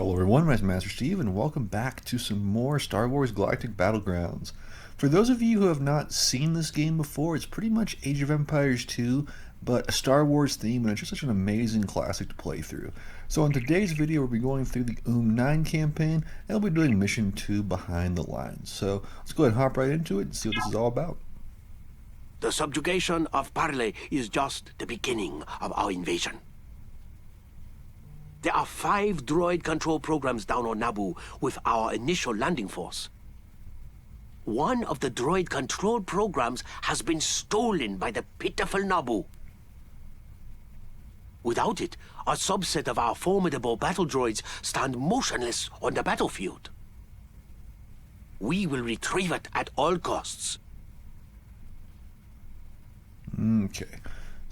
Hello everyone, my name is Master Steve, and welcome back to some more Star Wars Galactic Battlegrounds. For those of you who have not seen this game before, it's pretty much Age of Empires 2, but a Star Wars theme, and it's just such an amazing classic to play through. So in today's video, we'll be going through the OOM-9 campaign, and we'll be doing Mission 2 Behind the Lines. So let's go ahead and hop right into it and see what this is all about. The subjugation of Parley is just the beginning of our invasion. There are 5 droid control programs down on Naboo with our initial landing force. One of the droid control programs has been stolen by the pitiful Naboo. Without it, a subset of our formidable battle droids stand motionless on the battlefield. We will retrieve it at all costs. Okay.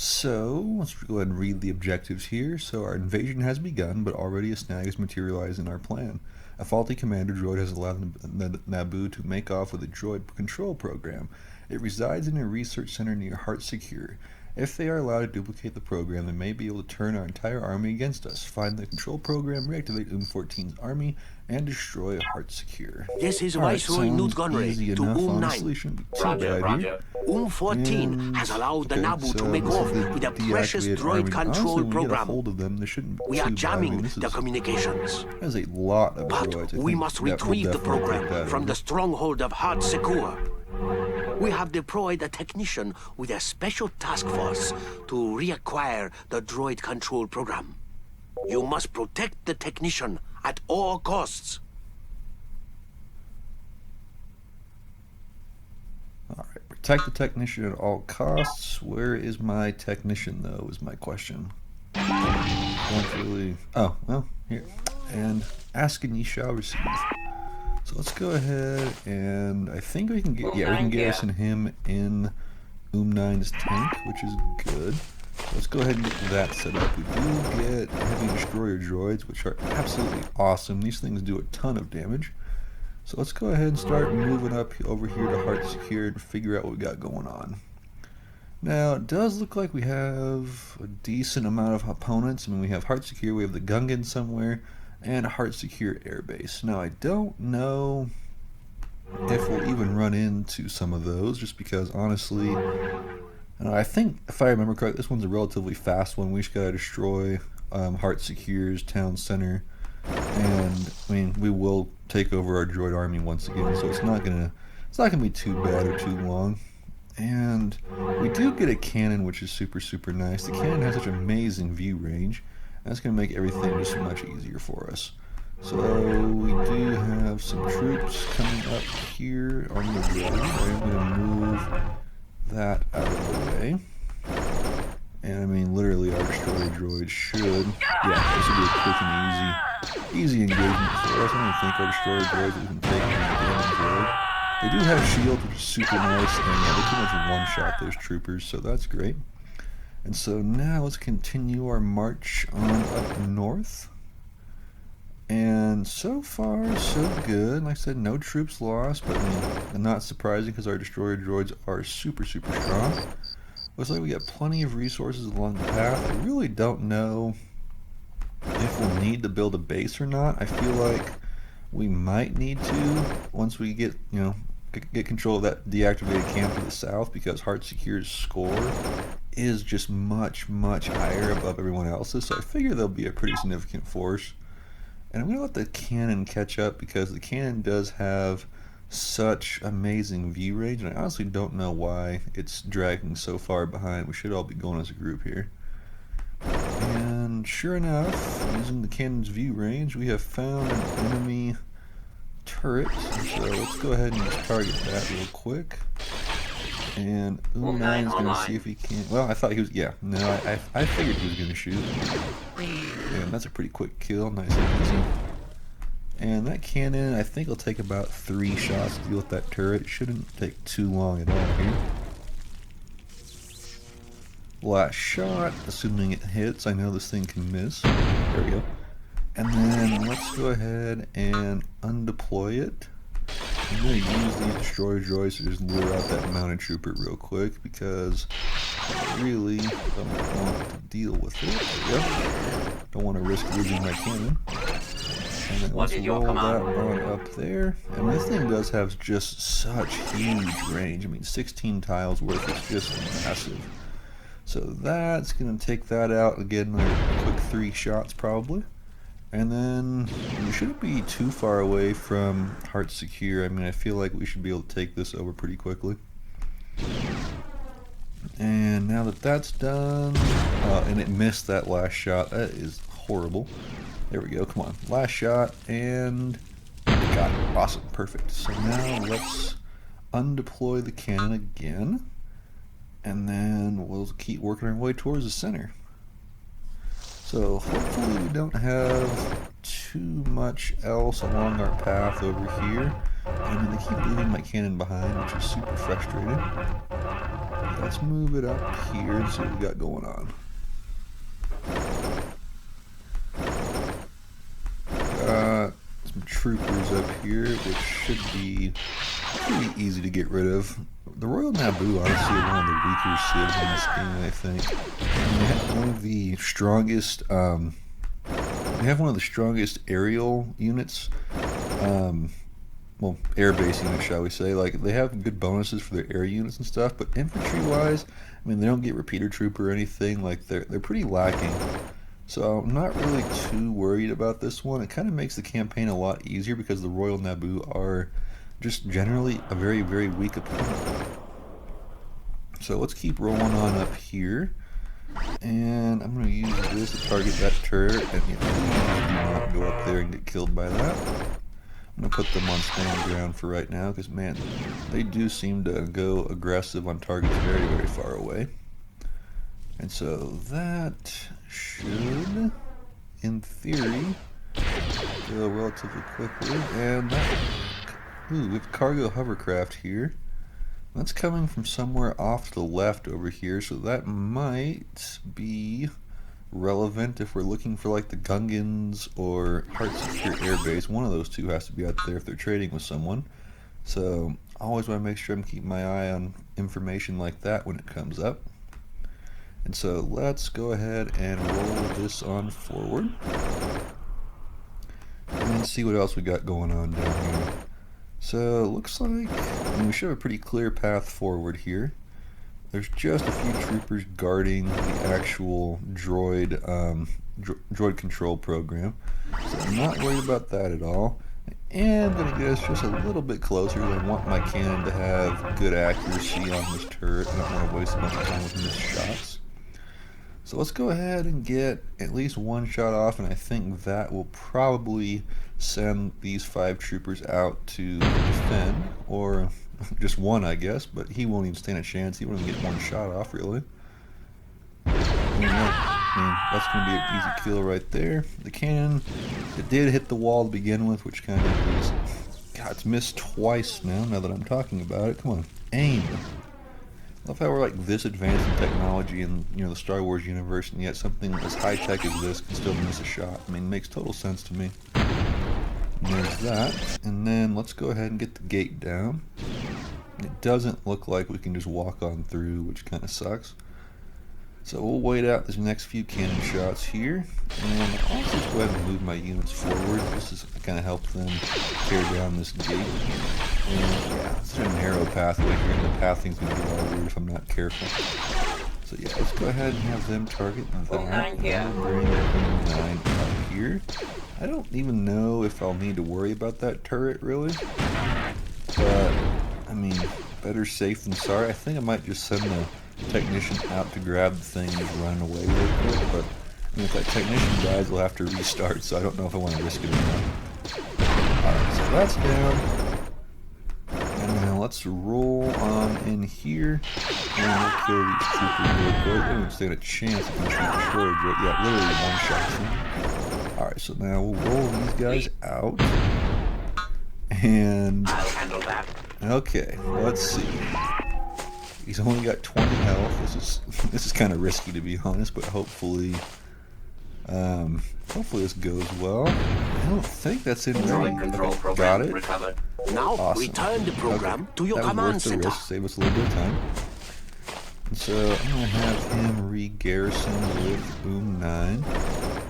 So, let's go ahead and read the objectives here. So, our invasion has begun, but already a snag has materialized in our plan. A faulty commander droid has allowed Naboo to make off with a droid control program. It resides in a research center near Heart Secure. If they are allowed to duplicate the program, they may be able to turn our entire army against us. Find the control program, reactivate OOM-14's army, and destroy Heart Secure. This is Viceroy Newt Gunray to OOM-9. Roger. OOM-14 has allowed the Naboo to make off with a precious droid control program. We are jamming the communications. There's a lot of But droids. we must retrieve the program from the stronghold of Heart Secure. We have deployed a technician with a special task force to reacquire the droid control program. You must protect the technician at all costs. Alright, protect the technician at all costs. Where is my technician, though, is my question. Don't really... Oh, well, here. And ask and ye shall receive. So let's go ahead and I think we can get, we can garrison him in OOM-9's tank, which is good. Let's go ahead and get that set up. We do get heavy destroyer droids, which are absolutely awesome. These things do a ton of damage. So let's go ahead and start moving up over here to Heart Secure and figure out what we got going on. Now, it does look like we have a decent amount of opponents. I mean, we have Heart Secure, we have the Gungan somewhere, and a Heart Secure airbase. Now, I don't know if we'll even run into some of those, just because, honestly, I think, if I remember correctly, this one's a relatively fast one. We just gotta destroy Heart Secure's town center, and, I mean, we will take over our droid army once again, so it's not gonna be too bad or too long. And we do get a cannon, which is super, super nice. The cannon has such amazing view range. That's going to make everything just much easier for us. So we do have some troops coming up here on the road. I'm going to move that out of the way. And I mean, literally, our destroyer droids should... Yeah, this will be a quick and easy engagement for us. I don't think our destroyer droids will even take any damage there. They do have shields, which is super nice, and yeah, they pretty much one-shot those troopers, so that's great. And so now let's continue our march on up north. And so far, so good. Like I said, no troops lost, but I mean, not surprising because our destroyer droids are super, super strong. Looks like we got plenty of resources along the path. I really don't know if we'll need to build a base or not. I feel like we might need to once we get, get control of that deactivated camp to the south, because Heart Secure's score is just much, much higher above everyone else's, so I figure they'll be a pretty significant force. And I'm going to let the cannon catch up, because the cannon does have such amazing view range, and I honestly don't know why it's dragging so far behind. We should all be going as a group here. And sure enough, using the cannon's view range, we have found an enemy turret, so let's go ahead and just target that real quick. And OOM-9 is going to see if he can... Well, I thought he was... Yeah, no, I figured he was going to shoot. And that's a pretty quick kill, nice and easy. And that cannon, I think, will take about 3 shots to deal with that turret. It shouldn't take too long at all here. Last shot, assuming it hits. I know this thing can miss. There we go. And then let's go ahead and undeploy it. I'm going to use these destroyer droids to just lure out that mounted trooper real quick, because I really don't want to deal with it. There we go. Don't want to risk losing my cannon. let's roll that on up there. And this thing does have just such huge range. I mean, 16 tiles worth is just massive. So that's going to take that out. Again, a quick 3 shots probably. And then we shouldn't be too far away from Heart Secure. I mean, I feel like we should be able to take this over pretty quickly. And now that that's done, and it missed that last shot. That is horrible. There we go. Come on. Last shot, and got it. Awesome. Perfect. So now let's undeploy the cannon again. And then we'll keep working our way towards the center. So hopefully we don't have too much else along our path over here. I mean, they keep leaving my cannon behind, which is super frustrating. Let's move it up here and see what we got going on. Got some troopers up here, which should be pretty easy to get rid of. The Royal Naboo, honestly, are one of the weaker civs in this game, I think. And they have one of the strongest, aerial units, well, air base units, shall we say. Like, they have good bonuses for their air units and stuff, but infantry-wise, I mean, they don't get repeater trooper or anything. Like, they're pretty lacking. So I'm not really too worried about this one. It kind of makes the campaign a lot easier because the Royal Naboo are just generally a very, very weak opponent. So let's keep rolling on up here. And I'm going to use this to target that turret. And please do not go up there and get killed by that. I'm going to put them on stand ground for right now because, man, they do seem to go aggressive on targets very, very far away. And so that should, in theory, go relatively quickly. And that... Ooh, we have cargo hovercraft here. That's coming from somewhere off to the left over here, so that might be relevant if we're looking for like the Gungans or Heart Secure Air Base. One of those two has to be out there if they're trading with someone. So I always want to make sure I'm keeping my eye on information like that when it comes up. And so let's go ahead and roll this on forward. And see what else we got going on down here. So it looks like we should have a pretty clear path forward here. There's just a few troopers guarding the actual droid droid control program. So I'm not worried about that at all. I am going to get us just a little bit closer. I want my cannon to have good accuracy on this turret. I don't want to waste a bunch of time with missed shots. So let's go ahead and get at least one shot off, and I think that will probably send these 5 troopers out to defend, or just one, I guess, but he won't even stand a chance. He won't even get one shot off, really. I mean, that's going to be an easy kill right there. The cannon, it did hit the wall to begin with, which kind of is... God, it's missed twice now that I'm talking about it. Come on, aim. I love how we're like this advanced in technology in the Star Wars universe, and yet something as high-tech as this can still miss a shot. I mean, it makes total sense to me. And there's that. And then let's go ahead and get the gate down. It doesn't look like we can just walk on through, which kind of sucks. So we'll wait out these next few cannon shots here, and I'll just go ahead and move my units forward. This is kind of help them tear down this gate. And yeah, it's a narrow pathway here, and the pathing's going to be all weird if I'm not careful. So yeah, let's go ahead and have them target that. And we'll bring OOM-9 up here. I don't even know if I'll need to worry about that turret, really. But, I mean, better safe than sorry. I think I might just send the technician out to grab the thing and just run away really quick. But, I mean, if that technician dies, we'll have to restart, so I don't know if I want to risk it or not. Alright, so that's down. And now let's roll on in here, and we'll kill these troopers real quick. They don't stand a chance against the destroyer droid. Yeah, literally one shot. Alright, so now we'll roll these guys out. And... I'll handle that. Okay, let's see. He's only got 20 health. This is kind of risky, to be honest, but hopefully this goes well. I don't think that's in ready. Okay, got it. Recovered. Now Awesome. return the program to your command worth the center. risk, save us a little bit of time. And so I'm gonna have him re-garrison with OOM-9.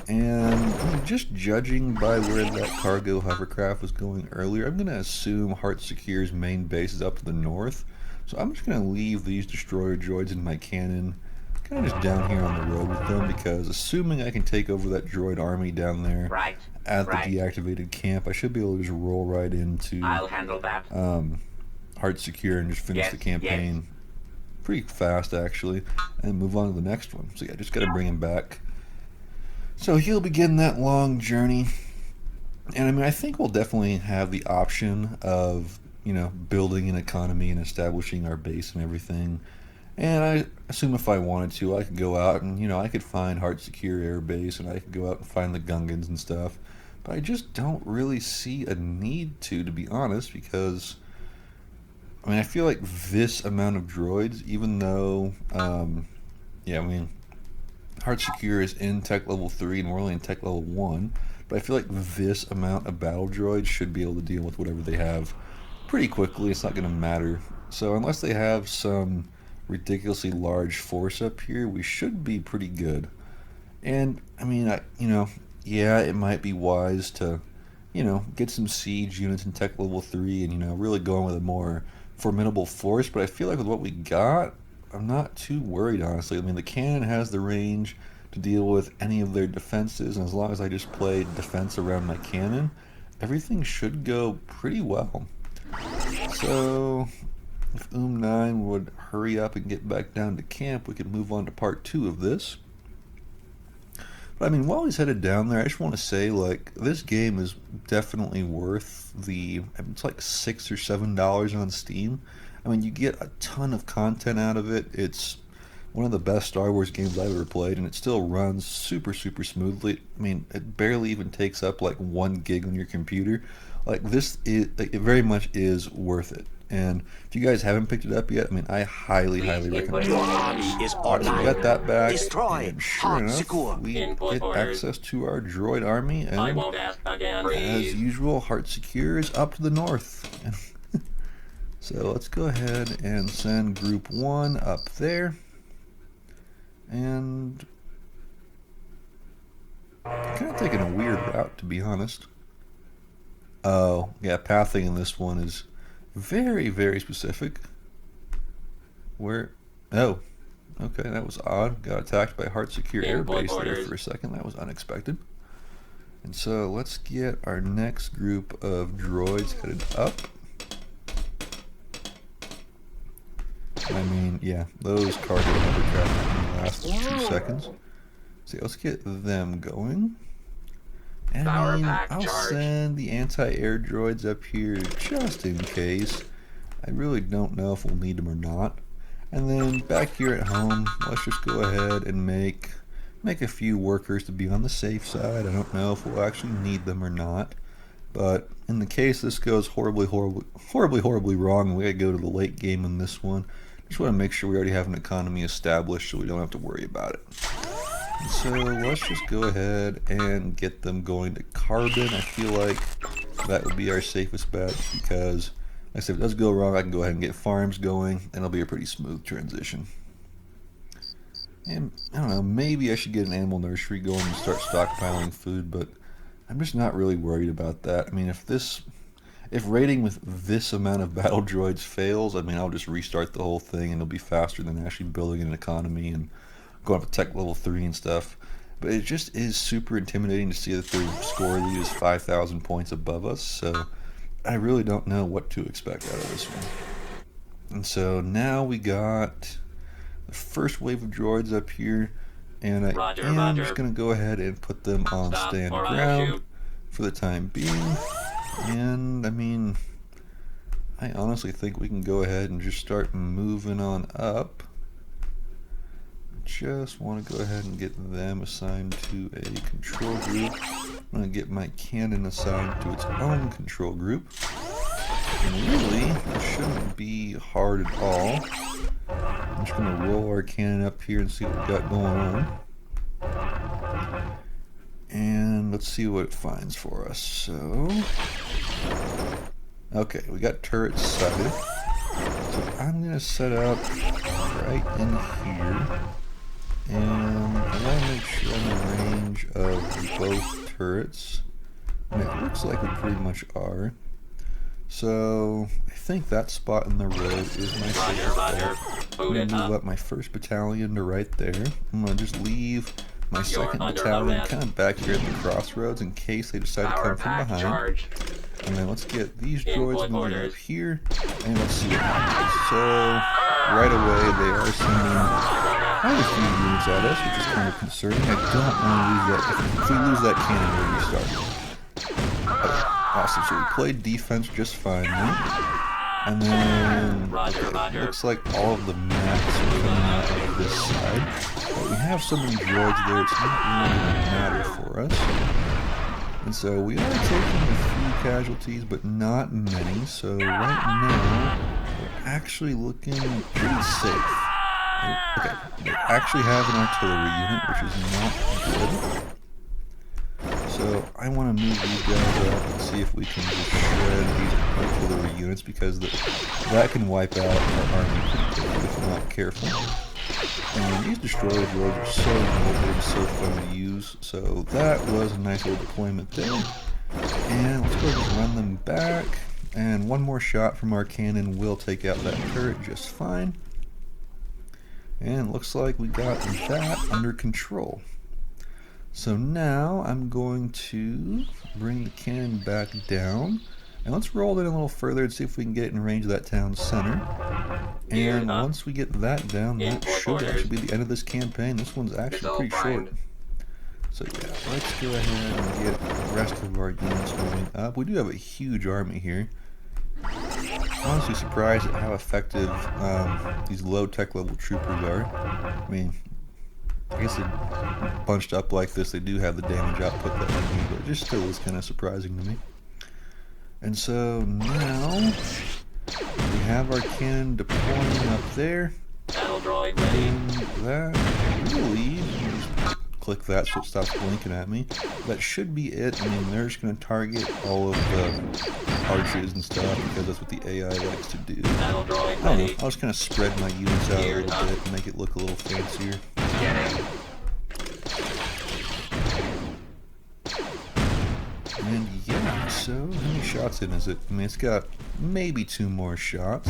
And I mean, just judging by where that cargo hovercraft was going earlier, I'm going to assume Heart Secure's main base is up to the north. So I'm just going to leave these destroyer droids in my cannon kind of just down here on the road with them, because assuming I can take over that droid army down there at the deactivated camp, I should be able to just roll right into I'll handle that. Heart Secure and just finish the campaign pretty fast, actually, and move on to the next one. So yeah, just got to bring him back. So he'll begin that long journey. And I mean, I think we'll definitely have the option of, you know, building an economy and establishing our base and everything. And I assume if I wanted to, I could go out and, you know, I could find Heart Secure Air Base, and I could go out and find the Gungans and stuff. But I just don't really see a need to be honest, because, I mean, I feel like this amount of droids, even though, yeah, I mean, Heart Secure is in tech level 3 and we're only in tech level 1, but I feel like this amount of battle droids should be able to deal with whatever they have pretty quickly. It's not going to matter. So unless they have some ridiculously large force up here, we should be pretty good. And I mean, you know, yeah, it might be wise to, you know, get some siege units in tech level 3 and, you know, really going with a more formidable force, but I feel like with what we got, I'm not too worried, honestly. I mean, the cannon has the range to deal with any of their defenses, and as long as I just play defense around my cannon, everything should go pretty well. So, if OOM-9 would hurry up and get back down to camp, we could move on to part 2 of this. But I mean, while he's headed down there, I just want to say, like, this game is definitely worth it's like $6 or $7 on Steam. I mean, you get a ton of content out of it. It's one of the best Star Wars games I've ever played, and it still runs super, super smoothly. I mean, it barely even takes up like 1 gig on your computer. Like, it very much is worth it. And if you guys haven't picked it up yet, I mean, I highly, highly recommend it. Your army is Alright, so we got that back, and sure Heart enough, Secure. we get access to our droid army, and I won't ask again. as usual, Heart Secure is up to the north. So let's go ahead and send Group 1 up there. And kind of taking a weird route, to be honest. Oh, yeah, pathing in this one is very, very specific. Where? Oh, okay, that was odd. Got attacked by Heart Secure Air Base there for a second. That was unexpected. And so let's get our next group of droids headed up. I mean, yeah, those cargo hovercraft in the last 2 seconds. So let's get them going. And I'll send the anti-air droids up here just in case. I really don't know if we'll need them or not. And then back here at home, let's just go ahead and make a few workers to be on the safe side. I don't know if we'll actually need them or not. But in the case this goes horribly wrong, and we gotta go to the late game in this one, just want to make sure we already have an economy established so we don't have to worry about it. And so let's just go ahead and get them going to carbon. I feel like that would be our safest bet, because like I said, if it does go wrong, I can go ahead and get farms going, and it'll be a pretty smooth transition. And I don't know, maybe I should get an animal nursery going and start stockpiling food, but I'm just not really worried about that. I mean, if raiding with this amount of battle droids fails, I mean, I'll just restart the whole thing, and it'll be faster than actually building an economy and going up to tech level 3 and stuff. But it just is super intimidating to see that their score lead is 5,000 points above us, so I really don't know what to expect out of this one. And so now we got the first wave of droids up here, and I am just going to go ahead and put them on stand ground for the time being. And I mean, I honestly think we can go ahead and just start moving on up. Just want to go ahead and get them assigned to a control group. I'm going to get my cannon assigned to its own control group. And really, it shouldn't be hard at all. I'm just going to roll our cannon up here and see what we got going on. And let's see what it finds for us. So, okay, we got turrets sighted. So I'm going to set up right in here. And I want to make sure I'm in range of both turrets. And it looks like we pretty much are. So I think that spot in the road is my safe spot. I'm going to move up my 1st battalion to right there. I'm going to just leave my 2nd battalion kind of back here at the crossroads in case they decide to come from behind. And then let's get these droids moving up here, and let's see what happens. So right away they are sending quite a few units at us, which is kind of concerning. I don't want to lose that. If we lose that cannon, we'll restart. Okay, awesome. So we played defense just fine there. And then, okay, looks like all of the maps are coming out of this side. But we have so many droids there, it's not really going to matter for us. And so we are taking a few casualties, but not many. So right now, we're actually looking pretty safe. Okay, they actually have an artillery unit, which is not good. So I want to move these guys up and see if we can just shred these artillery units, because that can wipe out our army pretty quickly if we're not careful. And these destroyer droids are so mobile and so fun to use, so that was a nice little deployment there. And let's go ahead and run them back, and one more shot from our cannon will take out that turret just fine. And it looks like we got that under control. So now I'm going to bring the cannon back down, and let's roll it in a little further and see if we can get it in range of that town center. And once we get that down, that should actually be the end of this campaign. This one's actually pretty short. So yeah, let's go ahead and get the rest of our units moving up. We do have a huge army here. I'm honestly surprised at how effective these low tech level troopers are. I mean, I guess they're bunched up like this, they do have the damage output that we need, but it just still is kind of surprising to me. And so now we have our cannon deploying up there. Battle droid ready. And that, I believe, just click that so it stops blinking at me. That should be it. I mean, they're just going to target all of the archers and stuff because that's what the AI likes to do. Battle droid I don't know, ready. I'll just kind of spread my units out a little bit and make it look a little fancier. And yeah, so how many shots in is it? I mean, it's got maybe 2 more shots.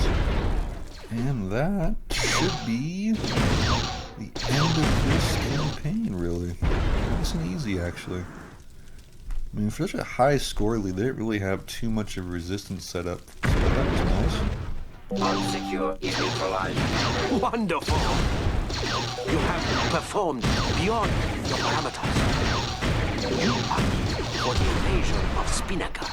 And that should be the end of this campaign, really. Nice and easy, actually. I mean, for such a high score lead, they didn't really have too much of resistance set up. So that was nice. All secure is neutralized. Wonderful! You have performed beyond your parameters. You are for the invasion of Spinnaker.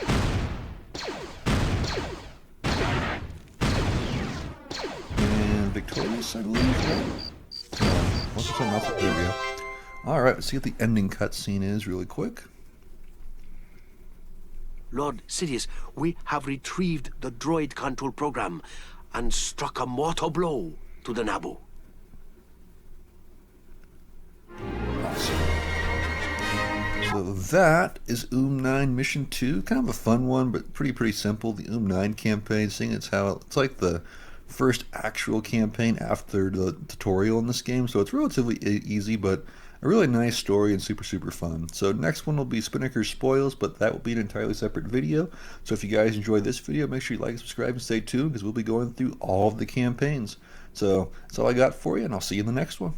And victorious, I believe, right? What's something else? There we go. Alright, let's see what the ending cutscene is really quick. Lord Sidious, we have retrieved the droid control program and struck a mortal blow to the Naboo. Awesome. So that is OOM-9 Mission 2. Kind of a fun one, but pretty simple. The OOM-9 campaign, seeing it's like the first actual campaign after the tutorial in this game, so it's relatively easy, but a really nice story and super fun. So next one will be Spinnaker's Spoils, but that will be an entirely separate video. So if you guys enjoyed this video, make sure you like, subscribe, and stay tuned, because we'll be going through all of the campaigns. So that's all I got for you, and I'll see you in the next one.